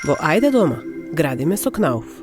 Во Ајде дома, градиме со Кнауф.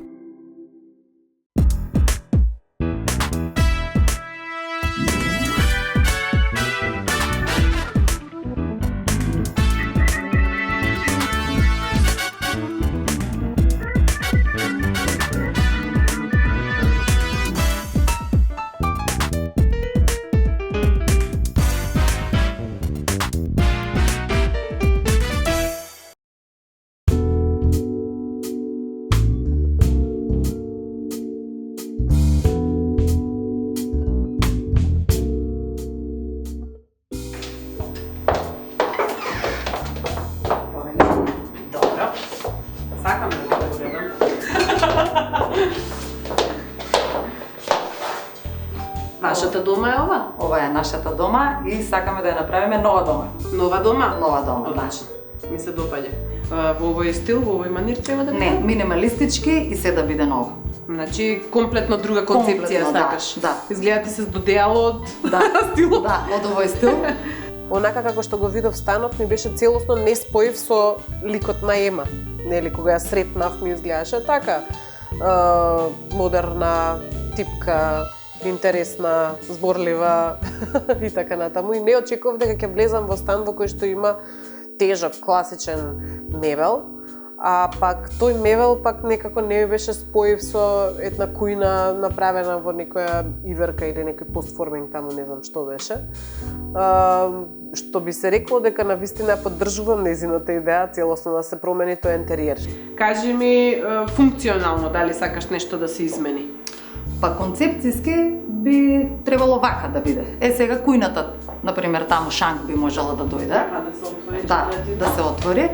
Сакам да го уредам. Вашата дома е ова? Ова е нашата дома и сакаме да ја направиме нова дома. Нова дома? Нова дома, да. Одлично. Ми се допаѓа. Во овој стил, во овој манир треба да биде? Не, минималистички и се да биде ново. Значи, комплетно друга концепција Комплетно, сакаш. да. Изгледа ти се додеало од Да, стилот. да, од овој стил. Онака како што го видов станот ми беше целосно неспоив со ликот на Ема. Нели, кога ја сретнав ми изгледаше така. Модерна, типка, интересна, зборлива и така натаму. И не очекував дека ќе влезам во стан во кој што има тежок, класичен мебел, а пак тој мебел пак некако не ми беше споив со една кујна направена во некоја иверка или некој постформинг таму, не знам што беше. Што би се рекло дека на вистина ја поддржувам нејзината идеја целосно да се промени тој интериер. Кажи ми функционално дали сакаш нешто да се измени? Па концепцијски би требало вака да биде. Сега кујната, например, таму шанк би можела да дојде. Да се отвори. Да се отвори.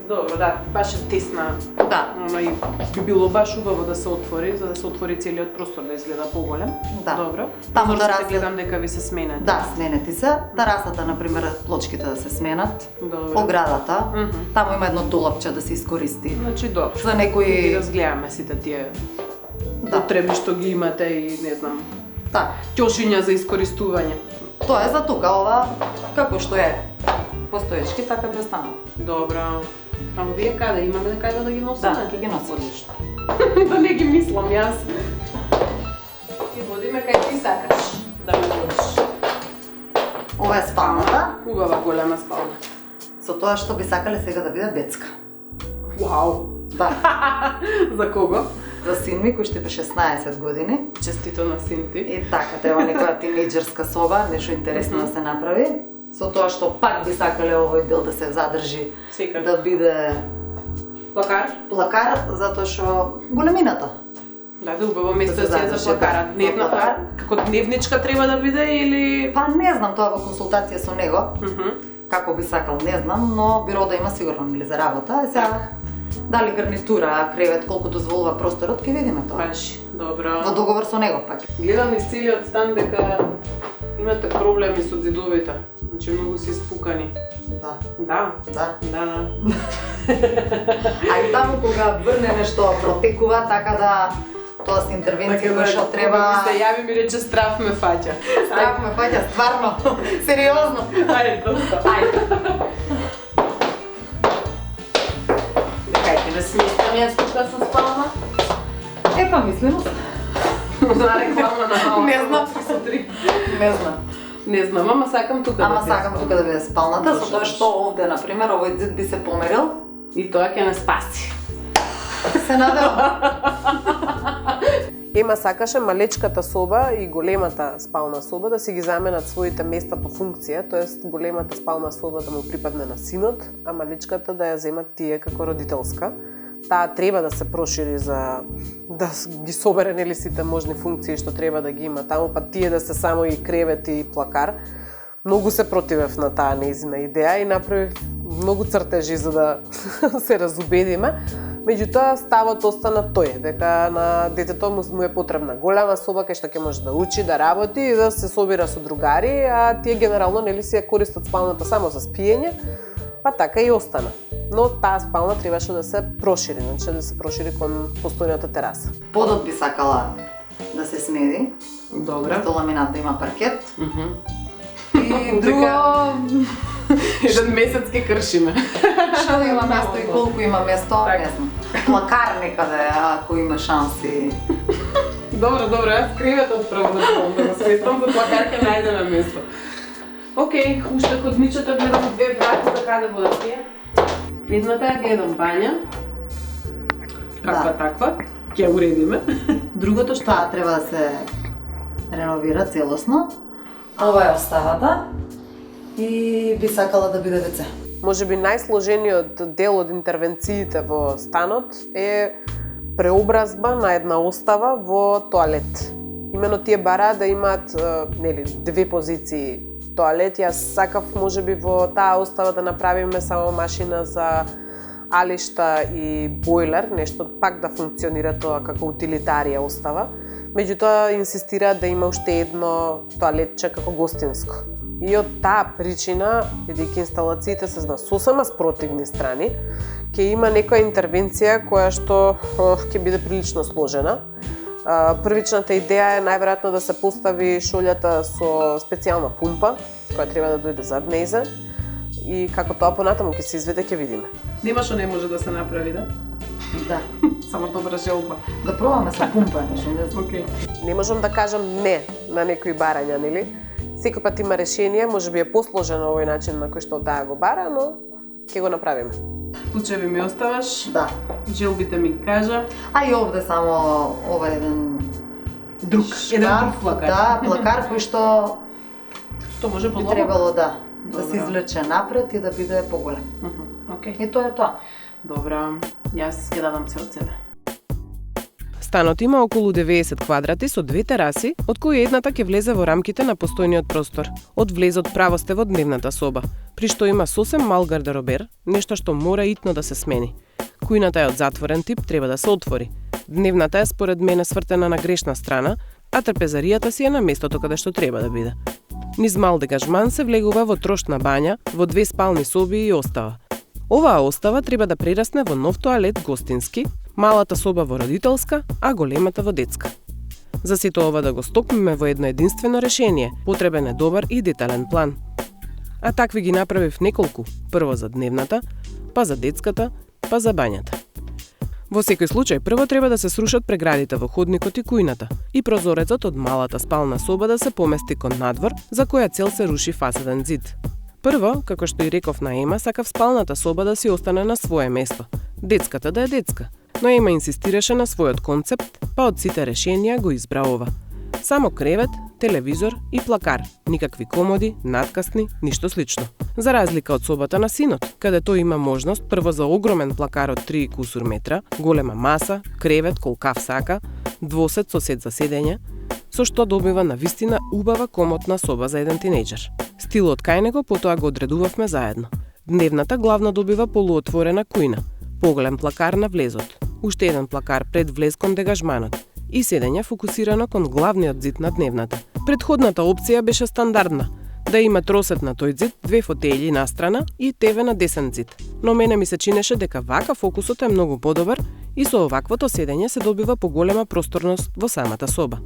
Добро, да, баш е тесна. Да. И би било баш убаво да се отвори, за да се отвори целиот простор да изгледа поголем. Да. Добро. Таму да Прозорците гледам дека ви се сменат. Да, сменети се. Терасата, например, плочките да се сменат. Добро. Оградата. Таму има едно долапче да се искористи. Значи добро. За некои Ги разгледаме сите тие Да. потреби што ги имате и не знам, Да. ќошиња за искористување. Тоа е за тука, ова како што е постоечки, така би останало. Добро. А вие каде? Имаме каде да ги носиме? Да, ќе ги носиме. Одлично. Да не ги мислам јас. Ти водиме кај ти сакаш да ме водиш. Ова е спалната, Убава голема спална. со тоа што би сакале сега да биде детска. Вау! Да. За кого? За син ми кој ще бе 16 години. Честито на син ти. И така, треба некоја тинејџерска соба, нешто интересно да се направи. Со тоа што пак би сакале овој дел да се задржи, Секако. да биде Плакар? плакар, затоа што големината. Да, да, убаво место Да се си е за задржи, плакара. да. Дневна, За плакар. како дневничка треба да биде или... Па не знам, тоа во консултација со него, како би сакал, не знам, но биро да има сигурно нели за работа. Сега дали гарнитура, кревет, колку дозволува просторот, ќе видиме тоа. Баш, добро. Во договор со него пак. Гледам из целиот стан дека имате проблеми со зидовите. Значи многу се испукани. Да. Да. Да. Да, да. А и таму кога врне нешто протекува, така да тоа се интервенција која што треба. Кога ми се јави ми рече страф ме фаќа. Страх ме фаќа стварно. Сериозно. Ајде, доста. Ајде. Декајте да сместам јас тука со спална. Епа мислено. За реклама на мала. Не знам. Со 3. Не знам. Не знам, ама сакам тука Ама да се сакам тука да биде спалната, со тоа Добро. што овде, например, овој зид би се померил. И тоа ќе не спаси. Се надевам. Ема сакаше малечката соба и големата спална соба да си ги заменат своите места по функција, тоест големата спална соба да му припадне на синот, а малечката да ја земат тие како родителска. Таа треба да се прошири за да ги собере нели сите можни функции што треба да ги има таму, па тие да се само и кревет и плакар. Многу се противев на таа нејзина идеја и направив многу цртежи за да се разубедиме. Меѓутоа ставот остана тој, дека на детето му е потребна голема соба кај што ќе може да учи, да работи и да се собира со другари, а тие генерално нели си ја користат спалната само за спиење, па така и остана. Но таа спална требаше да се прошири, значи да се прошири кон постојната тераса. Подот би сакала да се смеди. Добра. До ламинат да има паркет. И друго Еден месец ќе кршиме. Дали има место и колку има место, Така. не знам. Плакар некаде, ако има шанси. Добро, јас креветот прво да го сместам, за плакар ќе најдеме место. Океј, уште код мичата гледам две врати за каде водат тие. Едната ја гледам бања, каква таква, ќе уредиме. Другото што? Таа треба да се реновира целосно. Ова е оставата и би сакала да биде WC. Може би најсложениот дел од интервенциите во станот е преобразба на една остава во тоалет. Имено тие бараат да имаат две позиции тоалет. Јас сакав можеби во таа остава да направиме само машина за алишта и бойлер, нешто пак да функционира тоа како утилитарија остава. Меѓутоа инсистираат да има уште едно тоалетче како гостинско. И од таа причина, бидејќи инсталациите се на сосема спротивни страни, ќе има некоја интервенција која што ќе биде прилично сложена. Првичната идеја е најверојатно да се постави шолјата со специјална пумпа, која треба да дојде зад нејзе. И како тоа понатаму ќе се изведе, ќе видиме. Нема што не може да се направи, да? Да. Само добра желба. Да пробаме со пумпа, нешто, не знам. Океј. Не можам да кажам не на некои барања, нели? Секој пат има решение, можеби е посложено овој начин на кој што таа го бара, но ќе го направиме. Клучеви ми оставаш, Да. желбите ми кажа. А и овде само ова еден Друг, еден друг плакар. Да, плакар кој што Што може би подлого? требало да Добро. се извлече напред и да биде поголем. Океј. И тоа е тоа. Добра, јас ќе дадам се од себе. Станот има околу 90 квадрати со две тераси, од кои едната ќе влезе во рамките на постојниот простор. Од влезот право сте во дневната соба, при што има сосем мал гардеробер, нешто што мора итно да се смени. Кујната е од затворен тип, треба да се отвори. Дневната е според мене свртена на грешна страна, а трпезаријата си е на местото каде што треба да биде. Низ мал дегажман се влегува во трошна бања, во две спални соби и остава. Оваа остава треба да прерасне во нов тоалет гостински, малата соба во родителска, а големата во детска. За сето ова да го стокмиме во едно единствено решение, потребен е добар и детален план. А такви ги направив неколку, прво за дневната, па за детската, па за бањата. Во секој случај, прво треба да се срушат преградите во ходникот и кујната и прозорецот од малата спална соба да се помести кон надвор, за која цел се руши фасаден зид. Прво, како што и реков на Ема, сакав спалната соба да си остане на свое место, детската да е детска, но Ема инсистираше на својот концепт, па од сите решенија го избра ова. Само кревет, телевизор и плакар, никакви комоди, надкасни, ништо слично. За разлика од собата на синот, каде тој има можност прво за огромен плакар од 3 кусур метра, голема маса, кревет колкав сака, двосет со сет за седење, со што добива на вистина убава комотна соба за еден тинејџер. Стилот кај него потоа го одредувавме заедно. Дневната главно добива полуотворена кујна, поголем плакар на влезот, уште еден плакар пред влез кон дегажманот и седење фокусирано кон главниот зид на дневната. Предходната опција беше стандардна, да има тросет на тој зид, две фотејли настрана и ТВ на десен зид. Но мене ми се чинеше дека вака фокусот е многу подобар и со оваквото седење се добива поголема просторност во самата соба.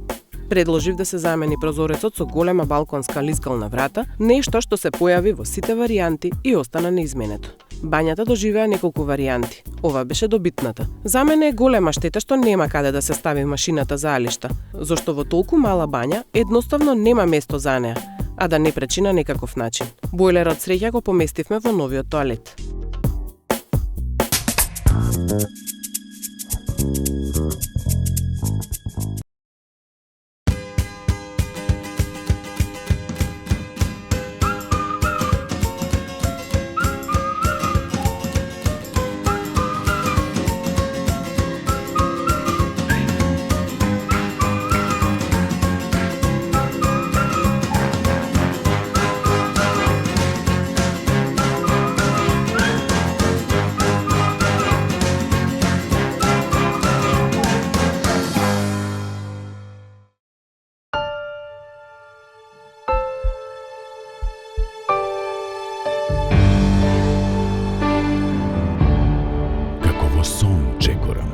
Предложив да се замени прозорецот со голема балконска лискална врата, нешто што се појави во сите варијанти и остана неизменето. Бањата доживеа неколку варијанти. Ова беше добитната. За мене е голема штета што нема каде да се стави машината за алишта, зашто во толку мала бања едноставно нема место за неа, а да не пречи на некаков начин. Бойлерот среќа го поместивме во новиот тоалет. сон чекорам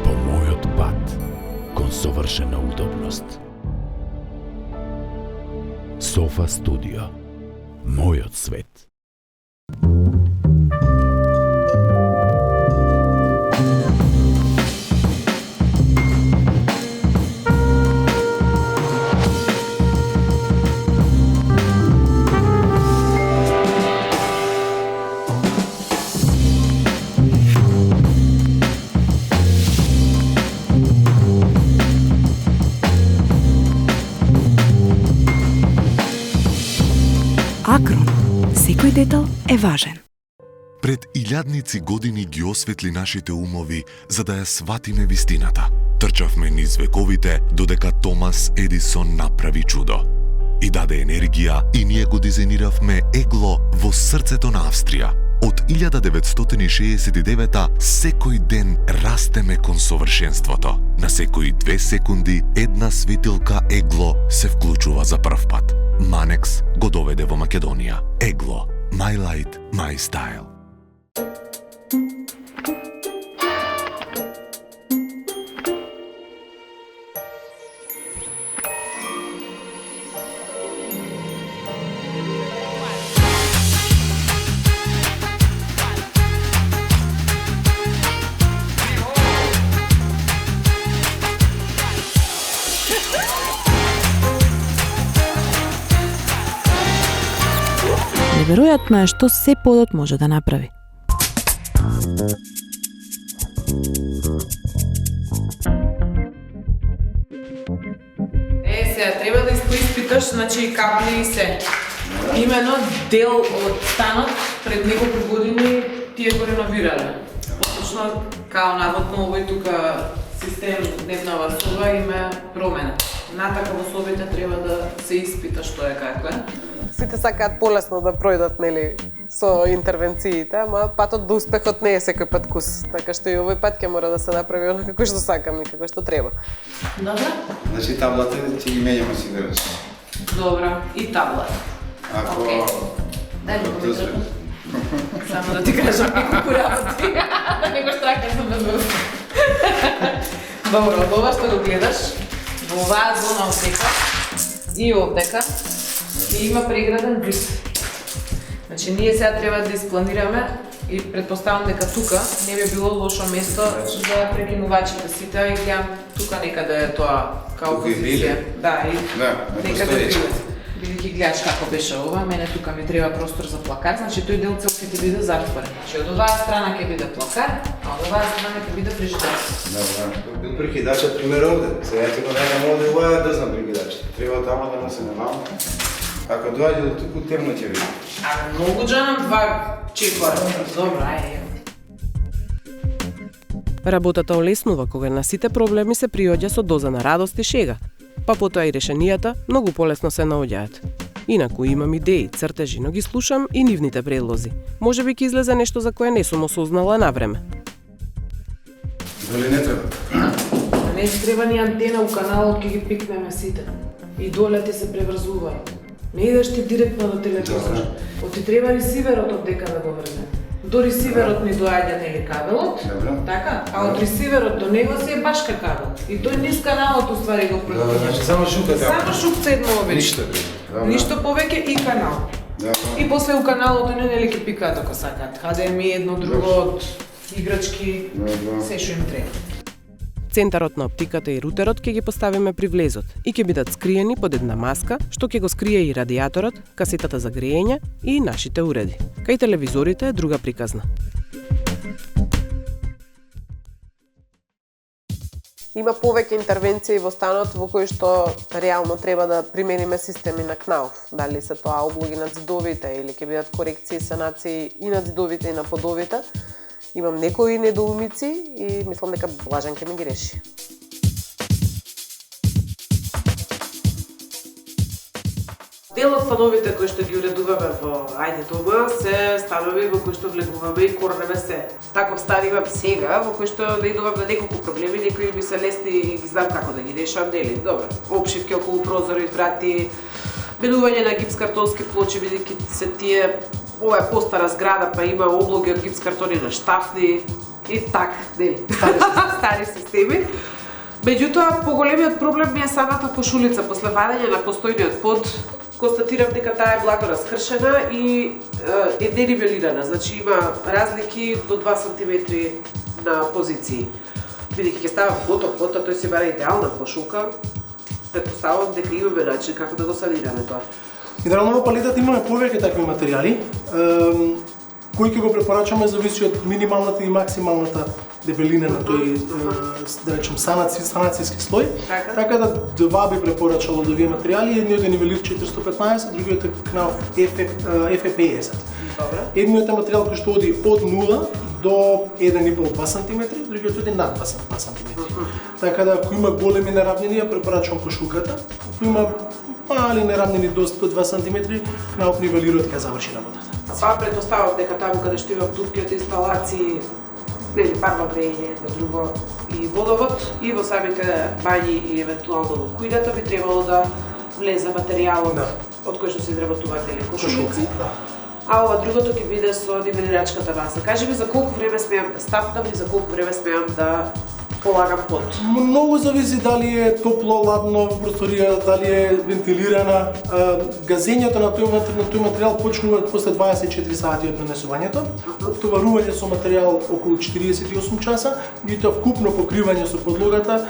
по мојот пат кон совршена удобност. Софа Студио. Мојот свет. детал е важен. Пред илјадници години ги осветли нашите умови за да ја сватиме вистината. Трчавме низ вековите додека Томас Едисон направи чудо. И даде енергија и ние го дизајниравме егло во срцето на Австрија. Од 1969 секој ден растеме кон совршенството. На секои 2 секунди една светилка егло се вклучува за прв пат. Манекс го доведе во Македонија. Егло. My light, my style. Неверојатно е што се подот може да направи. Сега треба да испиташ, значи кабли и се. Имено дел од станот пред неколку години тие го реновирале. Поточно као наводно овој тука систем дневнава соба има промена. Натака во собите треба да се испита што е како е. Сите сакаат полесно да пројдат, нели, со интервенциите, ама патот до успехот не е секој пат кус. Така што и овој пат ќе мора да се направи оно како што сакаме и како што треба. Добра? Значи таблата ќе ги менјаме сигурно. Добра, и таблата. Ако... Дај ми го само да ти кажам неколку работи. Да не го штракам на нос. Добро, ова што го гледаш, во оваа зона овдека и овдека и има преграден зид. Значи ние сега треба да испланираме и предпоставам дека тука не би било лошо место за прекинувачите сите и гледам тука некаде е тоа као позиција. Да, и некаде биле. Бидејќи гледаш како беше ова, мене тука ми треба простор за плакар, значи тој дел цел ќе ти биде затворен. Значи од оваа страна ќе биде плакар, а од оваа страна ќе биде фрижидер. Да, бил прикидачот пример овде. Сега ќе го најдам овде, ова е да знам прикидачот. Треба тамо да му се немам. Ако доаѓе до туку темно ќе види. А многу джанам два чекора. Добро, ајде. Работата олеснува кога на сите проблеми се приоѓа со доза на радост и шега, па потоа и решенијата многу полесно се наоѓаат. Инаку имам идеи, цртежи, но ги слушам и нивните предлози. Можеби ќе излезе нешто за кое не сум осознала на време. Дали не треба? Не треба ни антена у каналот, ќе ги пикнеме сите. И доле ти се преврзуваат. Не идеш ти директно до телевизор. Оти треба ресиверот од дека да го врзе. До ресиверот ни доаѓа нели кабелот, така? А од ресиверот до него си е башка кабел. И тој низ каналот уствари го прекинува. Значи само шука така. Само шукца едно обич. Ништо. Ништо повеќе и канал. И после у каналот они нели ќе пикаат ако сакаат. HDMI едно друго од играчки, се што им треба. Центарот на оптиката и рутерот ќе ги поставиме при влезот и ќе бидат скриени под една маска, што ќе го скрие и радиаторот, касетата за грејење и нашите уреди. Кај телевизорите е друга приказна. Има повеќе интервенции во станот во кои што реално треба да примениме системи на КНАУФ. Дали се тоа облоги на ѕидовите или ќе бидат корекции и санации и на ѕидовите и на подовите. Имам некои недоумици и мислам дека Блажан ќе ми ги реши. Дел од становите кои што ги уредуваме во Ајде дома се станови во кои што влегуваме и корнеме се. Таков стан имам сега, во кои што да идувам на неколку проблеми, некои ми се лесни и ги знам како да ги решам, нели? Добро. Обшивки околу прозори, врати, менување на гипскартонски плочи, бидејќи се тие ова е постара зграда, па има облоги од гипскартони на штафни и така, нели? Стари системи. Меѓутоа, поголемиот проблем ми е самата кошулица. После вадење на постојниот под, констатирам дека таа е благо раскршена и е денивелирана. Значи има разлики до 2 см на позиции. Бидејќи ќе става готов под, тој си бара идеална кошулка, предпоставувам дека имаме начин како да го санираме тоа. Генерално во палетата имаме повеќе такви материјали, кои ќе го препорачаме зависи од минималната и максималната дебелина на тој, да речем, санацијски слој. Така да два би препорачало од овие материјали, едниот е нивелир 415, другиот е КНАУФ FE50. Добре. Едниот е материјал кој што оди од 0 до 1,5-2 см, другиот оди над 2 см. Така да ако има големи неравнини, ја препорачувам кошулката. Ако има мали неравнини до 2 см, наоп нивелирот ќе заврши работата. Па претпоставам дека таму каде што има дупки од инсталации, нели парно грејење, едно друго и водовод, и во самите бањи или евентуално во кујната би требало да влезе материјалот од кој што се изработуваат или кошулици. А ова другото ќе биде со нивелирачката база. Кажи ми за колку време смеам да стапнам и за колку време смеам да полагам пот? Многу зависи дали е топло, ладно во просторијата, дали е вентилирана. Газењето на тој материјал почнува после 24 сати од нанесувањето. Товарување со материјал околу 48 часа, и тоа вкупно покривање со подлогата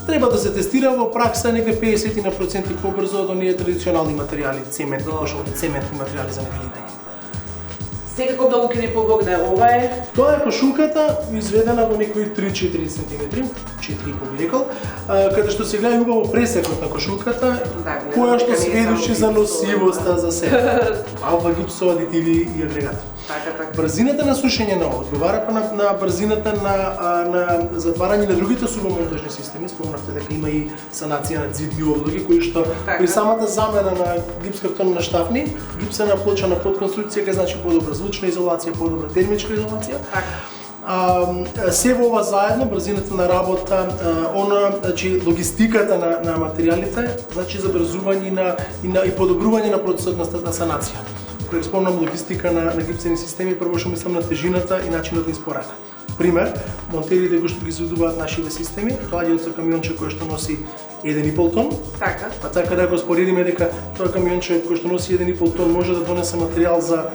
треба да се тестира во пракса некаде 50% побрзо од оние традиционални материјали, цементни материјали за нивелирање. Секако многу ќе ни помогне ова е. Тоа е кошулката изведена во некои 3-4 см, 4,5 би рекол, каде што се гледа убаво пресекот на кошулката, која што сведочи за носивоста за себе. Алфа гипсо, адитиви и агрегати. Така. Брзината на сушење на одговара па на брзината на затварање на другите субомонтажни системи. Спомнавте дека има и санација на зидни облоги кои што при самата замена на гипс картон на штафни, гипсена плоча на подконструкција ке значи подобра звучна изолација, подобра термичка изолација. Се во ова заедно, брзината на работа, значи логистиката на материјалите, значи забрзување и подобрување на процесот на санација. Кога спомнам логистика на гипсени системи, прво што мислам на тежината и начинот на испорака. Пример, монтерите кои што ги изведуваат нашите системи, доаѓаат со камионче кој што носи 1,5 тон. Така. Па така да го споредиме дека тоа камионче кој што носи 1,5 тон може да донесе материјал за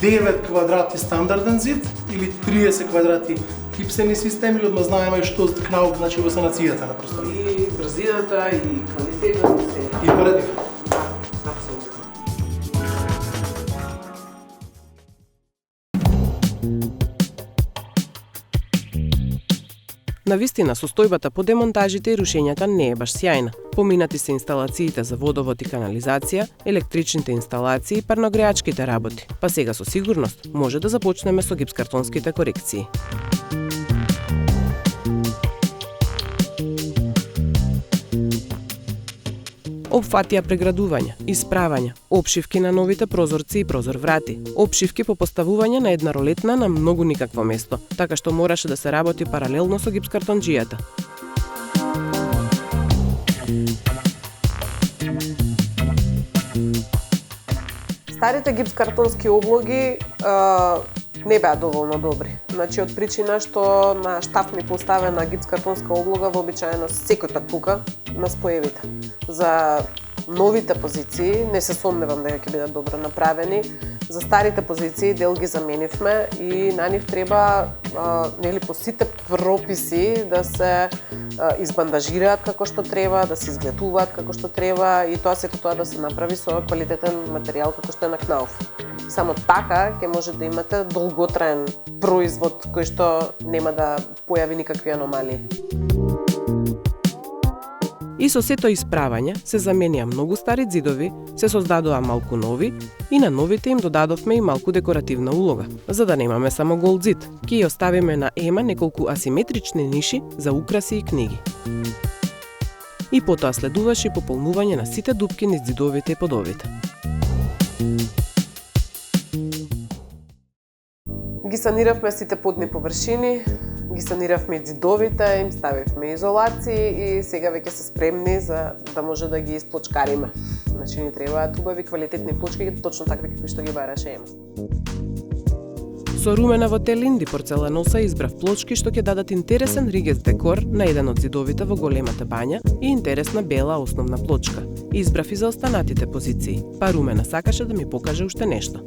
9 квадрати стандарден зид или 30 квадрати гипсени системи, одма знаеме што кнаук значи во санацијата на просторијата. И брзината, и квалитетот, и парадив. Навистина, состојбата по демонтажите и рушењата не е баш сјајна. Поминати се инсталациите за водовод и канализација, електричните инсталации и парногреачките работи. Па сега со сигурност може да започнеме со гипскартонските корекции. Опфатија преградувања, исправања, опшивки на новите прозорци и прозор врати, опшивки по поставување на една ролетна на многу никакво место, така што мораше да се работи паралелно со гипскартонџијата. Старите гипскартонски облоги не беа доволно добри. Значи, од причина што на штафни поставена гипскартонска облога вообичаено секој пат пука на споевите. За новите позиции не се сомневам дека ќе бидат добро направени. За старите позиции дел ги заменивме и на нив треба нели по сите прописи да се избандажираат како што треба, да се изгледуваат како што треба и сето тоа да се направи со квалитетен материјал како што е на Knauf. Само така ќе може да имате долготраен производ кој што нема да појави никакви аномалии. И со сето исправање се заменија многу стари ѕидови, се создадоа малку нови и на новите им додадовме и малку декоративна улога. За да немаме само гол ѕид, ќе ја оставиме на ема неколку асиметрични ниши за украси и книги. И потоа следуваше пополнување на сите дупки низ ѕидовите и подовите. Ги саниравме сите подни површини, ги саниравме и ѕидовите, им ставивме изолации и сега веќе се спремни за да може да ги исплочкариме. Значи ни требаат убави квалитетни плочки, точно такви какви што ги бараше Ема. Со руменаво телинди порцеланоса избрав плочки што ќе дадат интересен ригест декор на еден од ѕидовите во големата бања и интересна бела основна плочка. Избрав и за останатите позиции, па Румена сакаше да ми покаже уште нешто.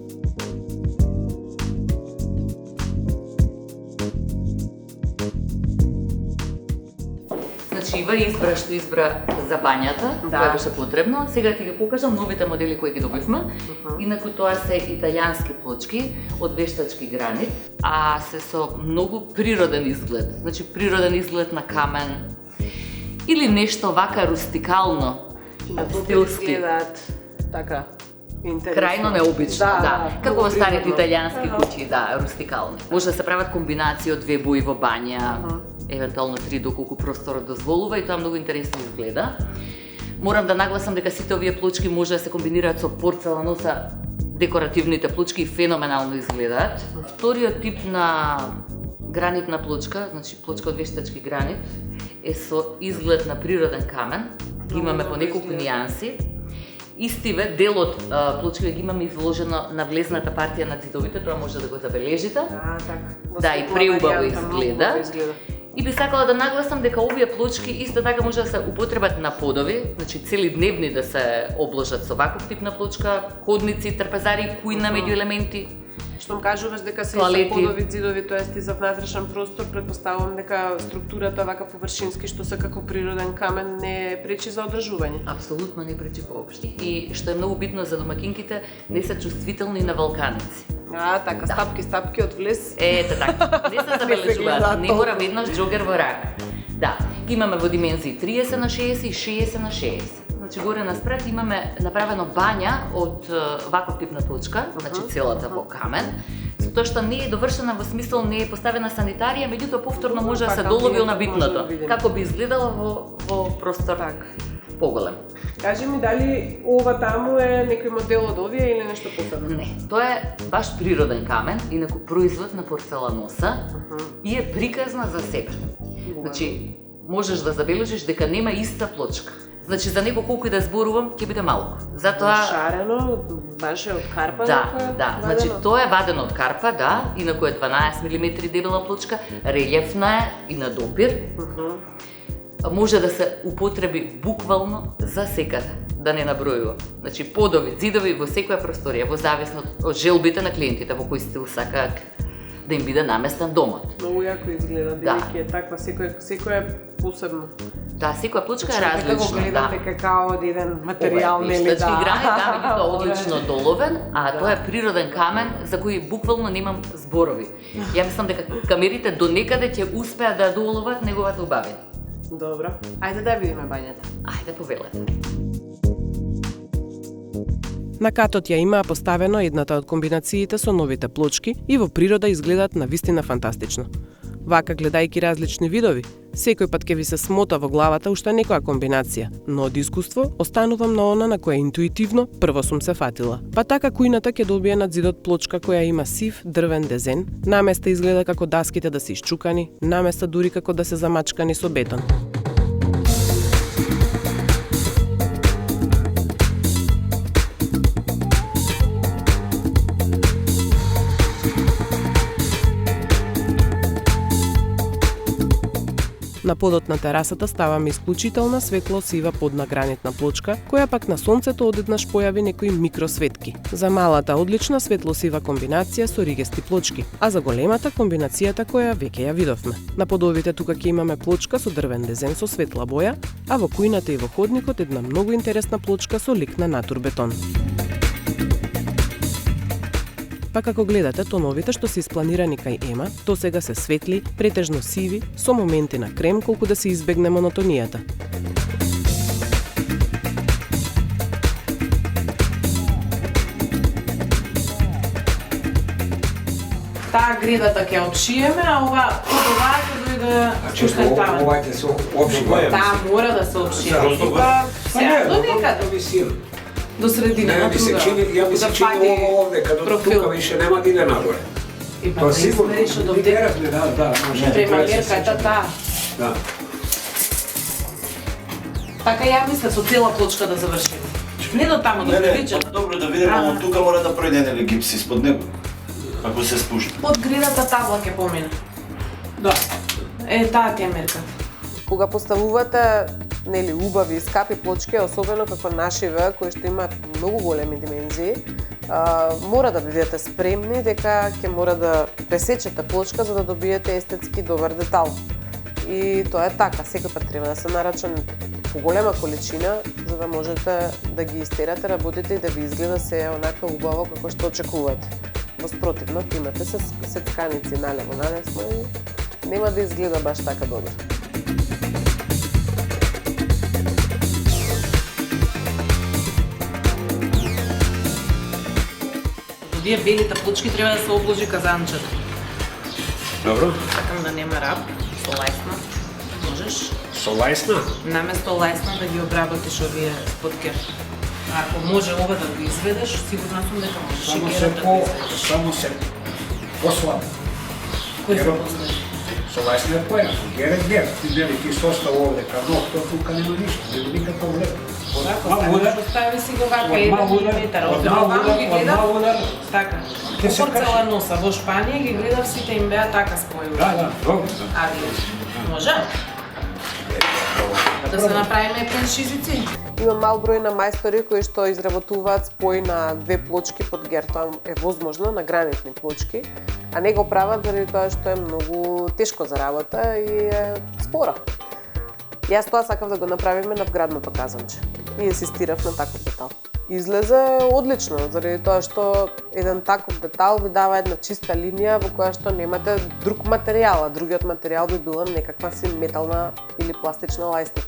Ива избра што избра за бањата, која беше потребно. Сега ќе ги покажам новите модели кои ги добивме. Инаку тоа се италијански плочки од вештачки гранит, а се со многу природен изглед. Значи природен изглед на камен или нешто вака рустикално, стилски. Така. Интересно. Крајно необично, да. Како во старите природно. италијански куќи, да, рустикални. Може да се прават комбинации од 2 бои во бања, евентуално 3 доколку просторот дозволува и тоа многу интересно изгледа. Морам да нагласам дека сите овие плочки може да се комбинираат со порцеланоса, декоративните плочки феноменално изгледаат. Вториот тип на гранитна плочка, значи плочка од вештачки гранит, е со изглед на природен камен. Ги имаме по неколку нијанси. Истиве, дел од плочките ги имаме изложено на влезната партија на зидовите, тоа може да го забележите. така. Да, и преубаво изгледа. И би сакала да нагласам дека овие плочки исто така може да се употребат на подови, значи цели дневни да се обложат со ваков тип на плочка, ходници, трпезари, кујна меѓу елементи. Штом кажуваш дека се Тоалети. за подови, зидови, тоест и за внатрешен простор, предпоставувам дека структурата вака површински што се како природен камен не пречи за одржување. Апсолутно не пречи воопшто. И што е многу битно за домакинките, не се чувствителни на вулканици. Така, стапки од влез. Ете така, не се забележуваат, гледаат не толку. мора веднаш джогер во рака. Да, имаме во димензии 30 на 60 и 60 на 60. Значи горе наспред имаме направено бања од ваков тип на плочка, значи целата во камен, затоа што не е довршена во смисол не е поставена санитарија, меѓутоа повторно може да се Така, долови може на да битното, видиме. како би изгледала во простор поголем. Кажи ми дали ова таму е некој модел од овие или нешто посебно? Не, тоа е баш природен камен, инаку производ на порцеланоса и е приказна за себе. Значи, можеш да забележиш дека нема иста плочка. Значи, за него колку и да зборувам, ќе биде малку. Затоа... Шарено, баш е од карпа? Да, некоја да, значи тоа е вадено од карпа, да, инаку е 12 мм дебела плочка, релјефна е и на допир. Може да се употреби буквално за секаде, да не набројувам. Значи, подови, зидови во секоја просторија, во зависност од желбите на клиентите, во кој стил сакаат да им биде наместен домот. Многу јако изгледа, бидејќи е таква, секој е посебно. Да, секоја плочка е Како различна, гледам да. дека као од еден материјал, Ова е нели вештачки да. гранит, да, меѓутоа одлично доловен, а тоа е природен камен за кој буквално немам зборови. Ја мислам дека камерите до некаде ќе успеат да доловат неговата убавина. Добро. Ајде да видиме бањата. Ајде повелете. На катот ја имаа поставено едната од комбинациите со новите плочки и во природа изгледаат навистина фантастично. Вака, гледајќи различни видови, секој пат ќе ви се смота во главата уште некоја комбинација, но од искуство останувам на она на која интуитивно прво сум се фатила. Па така кујната ќе добие над зидот плочка која има сив дрвен дезен, наместа изгледа како даските да се исчукани, наместа дури како да се замачкани со бетон. На подот на терасата ставаме исклучителна светло-сива подна гранитна плочка, која пак на сонцето одеднаш појави некои микросветки. За малата одлична светло-сива комбинација со ригести плочки, а за големата комбинацијата која веќе ја видовме. На подовите тука ќе имаме плочка со дрвен дезен со светла боја, а во кујната и во ходникот една многу интересна плочка со лик на натурбетон. Па како гледате, тоновите што се испланирани кај Ема, то сега се светли, претежно сиви, со моменти на крем колку да се избегне монотонијата. Таа гредата ќе обшиеме, а ова подова ќе дојде уште таму. Ова ќе се обшива. Таа мора да се обшие. Тука се до некаде. До средина на Ја ми се чини ова овде, каде тука више нема да иде нагоре. Тоа сигурно што до Викеравме, да, може. Према мерката таа. Да. Така ја мисля со цела плочка да завршиме. Не до таму да прилича. Добро да видиме, но тука мора да пројде нели гипс испод него. Ако се спушта. Под гредата табла ќе помине. Да. Таа ти е мерката. Кога поставувате нели убави скапи плочки, особено како нашиве кои што имаат многу големи димензии, мора да бидете спремни дека ќе мора да пресечете плочка за да добиете естетски добар детал. И тоа е така, секој пат треба да се нарача поголема количина за да можете да ги истерате работите и да ви изгледа се онака убаво како што очекувате. Во спротивно, имате се сецканици налево надесно и нема да изгледа баш така добро. овие белите плочки треба да се обложи казанчето. Добро. Сакам да нема раб, со лајсна. Можеш? Со лајсна? Наместо лајсна да ги обработиш овие спотке. Ако може ова да го изведеш, сигурна сум дека можеш и герат да го изведеш. Само се послабе. Кој се послабе? Со лајсна е појасно. Гер. Ти дели ти состав овде, кадок, тоа тука нема ништо. Нема никаков леп. Стави си го вака 1 милиметар. Оваму ги гледав. Така. По порцела носа во Шпанија ги гледав, сите им беа така спојувани. Да, добро. Може? Да се направиме пеншизици? Има мал број на мајстори кои што изработуваат спој на две плочки под гер. Тоа е возможно на гранитни плочки, а не го прават заради тоа што е многу тешко за работа и е спора. Јас тоа сакав да го направиме на вградното казанче и инсистирав на таков детал. Излезе одлично, заради тоа што еден таков детал ви дава една чиста линија во која што немате друг материјал, а другиот материјал би била некаква си метална или пластична лајсна.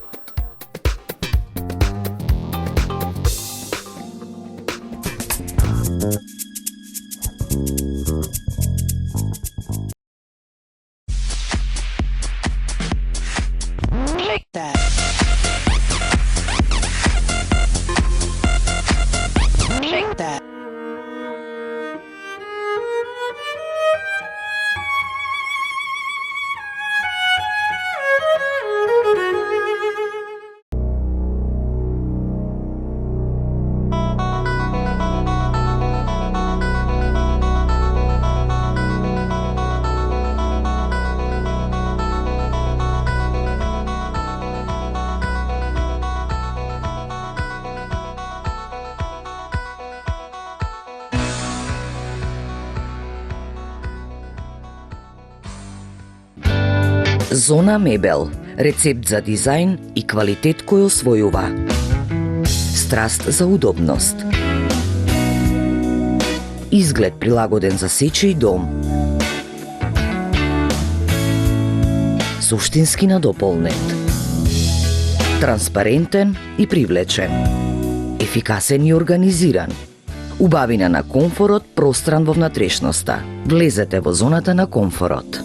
Зона Мебел. Рецепт за дизајн и квалитет кој освојува. Страст за удобност. Изглед прилагоден за сечи и дом. Суштински надополнет. Транспарентен и привлечен. Ефикасен и организиран. Убавина на комфорот простран во внатрешноста. Влезете во зоната на комфорот.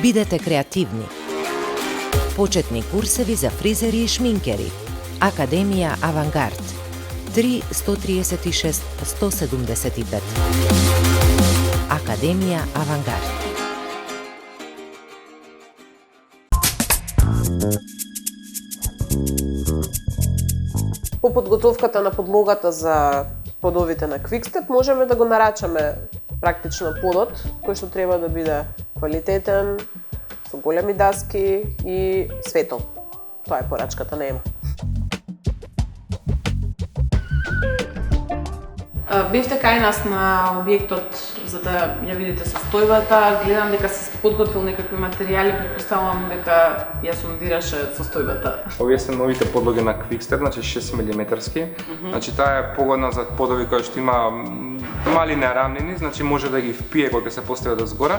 Бидете креативни. Почетни курсеви за фризери и шминкери. Академија Авангард. 3 136 175. Академија Авангард. По подготовката на подлогата за подовите на Quickstep можеме да го нарачаме практично подот, кој што треба да биде квалитетен, со големи даски и светол. Тоа е порачката на Ема. Бевте кај нас на објектот за да ја видите состојбата, гледам дека се подготвил некакви материјали, претпоставувам дека ја сондираше состојбата. Овие се новите подлоги на Quickstep, значи 6 милиметарски. Значи таа е погодна за подови кои што има мали неравнини, значи може да ги впие кога се постави до згора.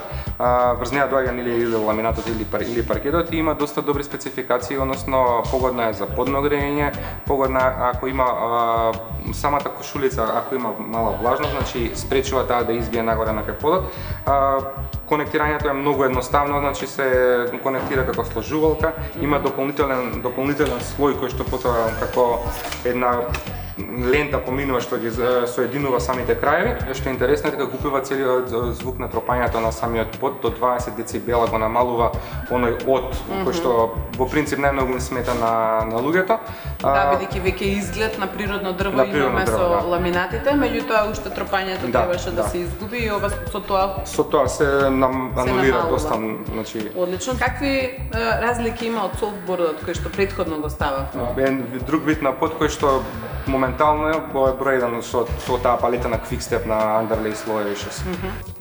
Врз неа доаѓа или ламинатот или паркетот и има доста добри спецификации, односно погодна е за подно грејење, погодна ако има самата кошулица, ако има мала влажност, значи спречува таа да избие нагоре на кај подот. Конектирањето е многу едноставно, значи се конектира како сложувалка, има дополнителен слој кој што потоа како една лента поминува што ги соединува самите краеви. Што е интересно е дека купува целиот звук на тропањето на самиот под до 20 децибела, го намалува оној од кој што во принцип најмногу им смета на луѓето. Да, бидејќи веќе изглед на природно дрво имаме со ламинатите, меѓутоа уште тропањето требаше да се изгуби и ова со тоа се анулира доста, значи. Одлично. Какви разлики има од софтбордот кој што претходно го стававме? Друг вид на под кој што моментално е број 1 со таа палета на Quickstep на Underlay слоеви 6.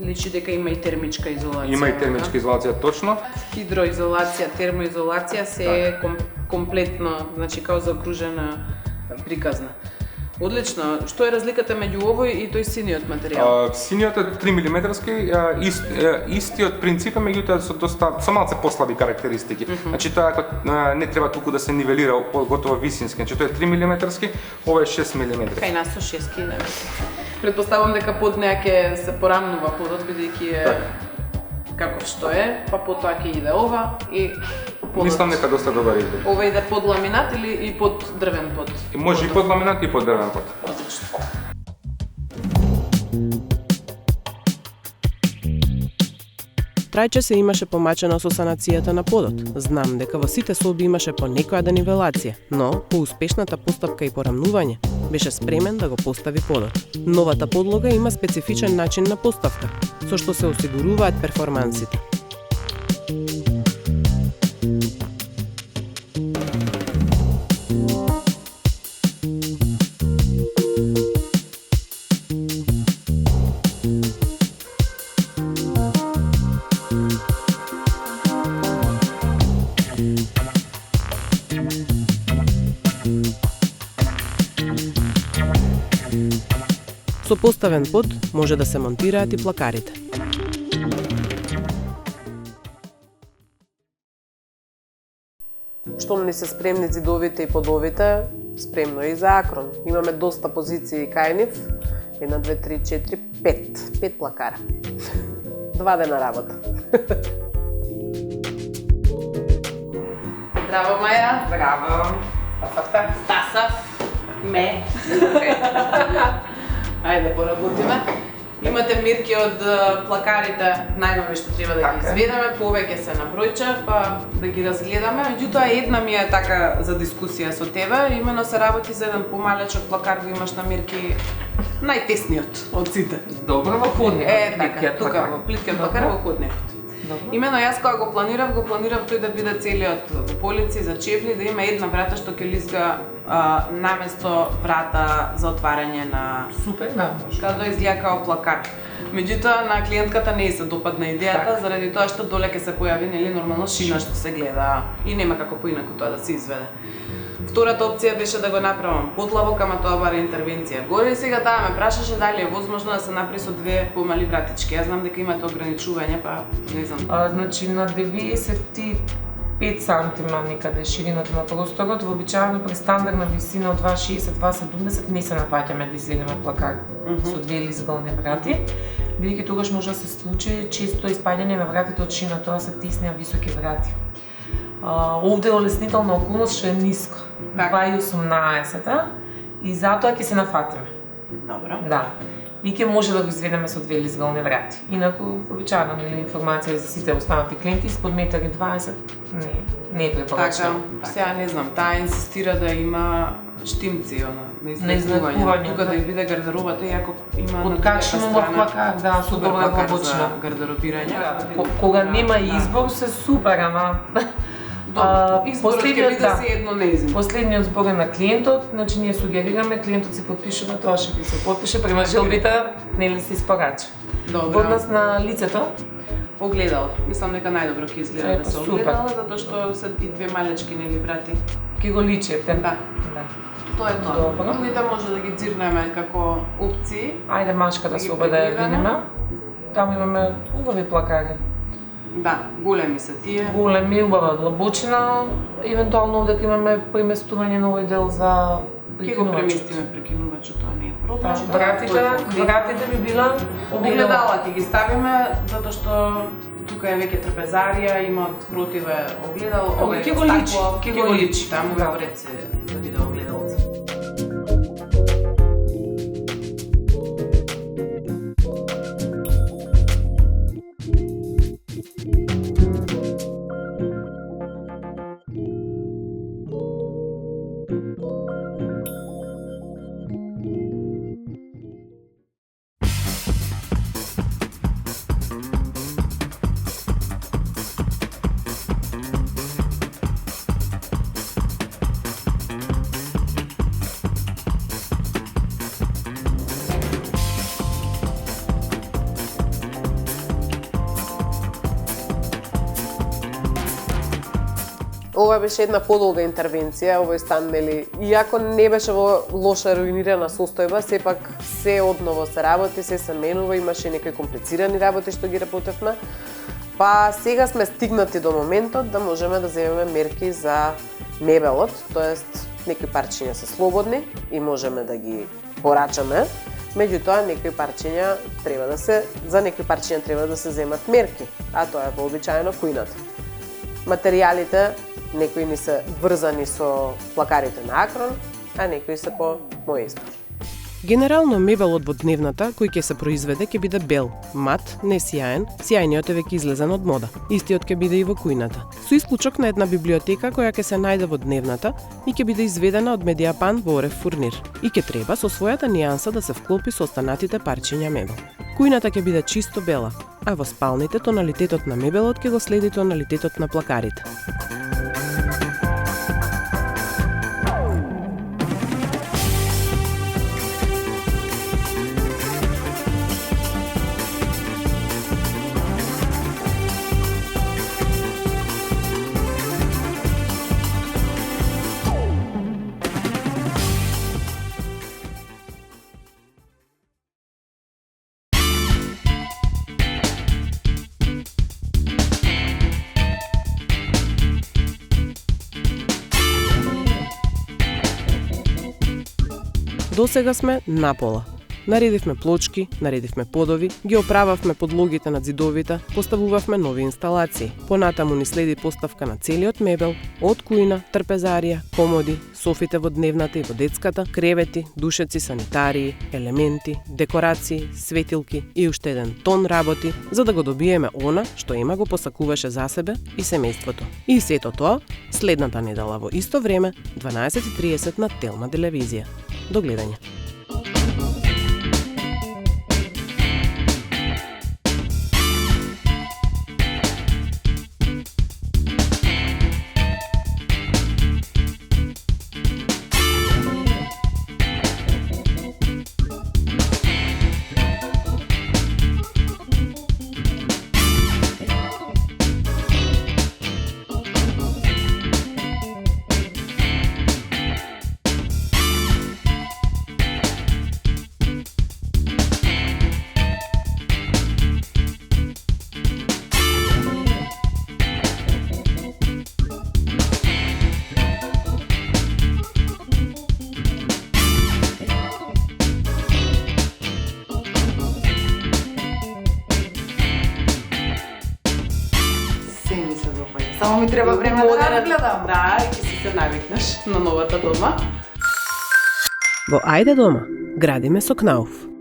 Личи дека има и термичка изолација. Има и термичка изолација, точно. Хидроизолација, термоизолација се комплетно, значи као заокружена приказна. Одлично. Што е разликата меѓу овој и тој синиот материјал? Синиот е 3 мм, истиот принцип, меѓутоа со малце послаби карактеристики. Значи тоа не треба туку да се нивелира готово висински. Значи тоа е 3 мм, ова е 6 мм. Кај нас со 6 км. Предпоставам дека под неа ќе се порамнува подот, бидејќи е каков што е, па потоа ќе иде ова и подот. Мислам дека доста добар избор. Ова иде под ламинат или и под дрвен под? Може и под ламинат и под дрвен под. Одлично. Трајче се имаше помачено со санацијата на подот. Знам дека во сите соби имаше по некоја денивелација, но по успешната постапка и порамнување беше спремен да го постави подот. Новата подлога има специфичен начин на поставка, со што се осигуруваат перформансите. Со поставен под може да се монтираат и плакарите. Штом ни се спремни зидовите и подовите, спремно е и за акрон. Имаме доста позиции кај нив. 1, 2, 3, 4, 5. 5 плакара. 2 дена работа. Здраво, Маја. Браво. Стасав. Ме. Ајде, поработиме. Имате мирки од плакарите, најнови што треба да ги изведеме, повеќе се на бројче, па да ги разгледаме. Меѓутоа, една ми е така за дискусија со тебе, имено се работи за еден помалечок плакар, го имаш на мирки најтесниот од сите. Добро, во ходникот. Така, тука во плиткиот плакар во ходникот. Имено јас кога го планирав тој да биде целиот во полици, за чепли, да има една врата што ќе лизга наместо врата за отварање на... Супер, да, може. Као да изгледа као плакар. Меѓутоа, на клиентката не се допадна идејата, заради тоа што доле ќе се појави, нели, нормално шина што се гледа и нема како поинаку тоа да се изведе. Втората опција беше да го направам подлабок, ама тоа бара интервенција. Горе и сега таа ме прашаше дали е возможно да се направи со 2 помали вратички. Јас знам дека имате ограничување, па не знам. Значи на 95 сантима некаде ширината на просторот, вообичаено при стандардна висина од 2,60-2,70 не се нафаќаме да изведеме плакар со 2 лизгални врати, бидејќи тогаш може да се случи често испаѓање на вратите од шина, тоа се тесни високи врати. Овде е олеснителна околност што е ниско, 2,18 и затоа ќе се нафатиме. Добро. Да. И ќе може да го изведеме со 2 лизгални врати. Инаку, обичаено информација за сите останати клиенти, испод 1,20 м не е препорачено. Така, сега не знам, таа инсистира да има штимци, на изнакување. Тука да биде гардеробата, иако има на откачено мор плакар, да, со добра работчина. Гардеробирање. Кога нема избор се супер, ама изборот ќе биде се едно неизин. Последниот збор е на клиентот, значи ние сугерираме, клиентот се потпишува, тоа што ќе се потпише, према желбите, нели се испорача. Добро. Однос на лицето? Огледало. Мислам дека најдобро ќе изгледа да се огледало, затоа што се и 2 малечки нели брати. Ки го личите. Да. Тоа е тоа. Другите може да ги дзирнеме како опции. Ајде машката соба да ја видиме. Таму имаме убави плакари. Да, големи се тие. Големи, убава длабочина, евентуално овде имаме преместување на овој дел за Ќе го преместиме прекинувачот, тоа не е проблем. Вратите би била огледала ќе ги ставиме затоа што тука е веќе трапезарија, има од спротиве огледало, ова ќе го личи, таму во ред се да биде огледалце. Ова беше една подолга интервенција, овој стан, нели, иако не беше во лоша руинирана состојба, сепак се одново се работи, се менува, имаше некои комплицирани работи што ги работевме. Па сега сме стигнати до моментот да можеме да земеме мерки за мебелот, тоест некои парчиња се слободни и можеме да ги порачаме. Меѓутоа, за некои парчиња треба да се земат мерки, а тоа е вообичаено кујната. Материјалите, некои ни се врзани со плакарите на Акрон, а некои се по мој избор. Генерално мебелот во дневната кој ќе се произведе ќе биде бел, мат, не сјаен, сјајниот е веќе излезен од мода. Истиот ќе биде и во кујната. Со исклучок на една библиотека која ќе се најде во дневната и ќе биде изведена од медијапан во орев фурнир. И ќе треба со својата нијанса да се вклопи со останатите парчиња мебел. Кујната ќе биде чисто бела, а во спалните тоналитетот на мебелот ќе го следи тоналитетот на плакарите. До сега сме напола. Наредивме плочки, наредивме подови, ги оправавме подлогите на зидовите, поставувавме нови инсталации. Понатаму ни следи поставка на целиот мебел, од кујна, трпезарија, комоди, софите во дневната и во детската, кревети, душеци, санитарии, елементи, декорации, светилки и уште еден тон работи, за да го добиеме она што Ема го посакуваше за себе и семејството. И сето тоа следната недела во исто време, 12:30 на Телма телевизија. До гледање. Само ми треба време да разгледам. Да, и ќе се навикнеш на новата дома. Во Ајде дома градиме со Кнауф.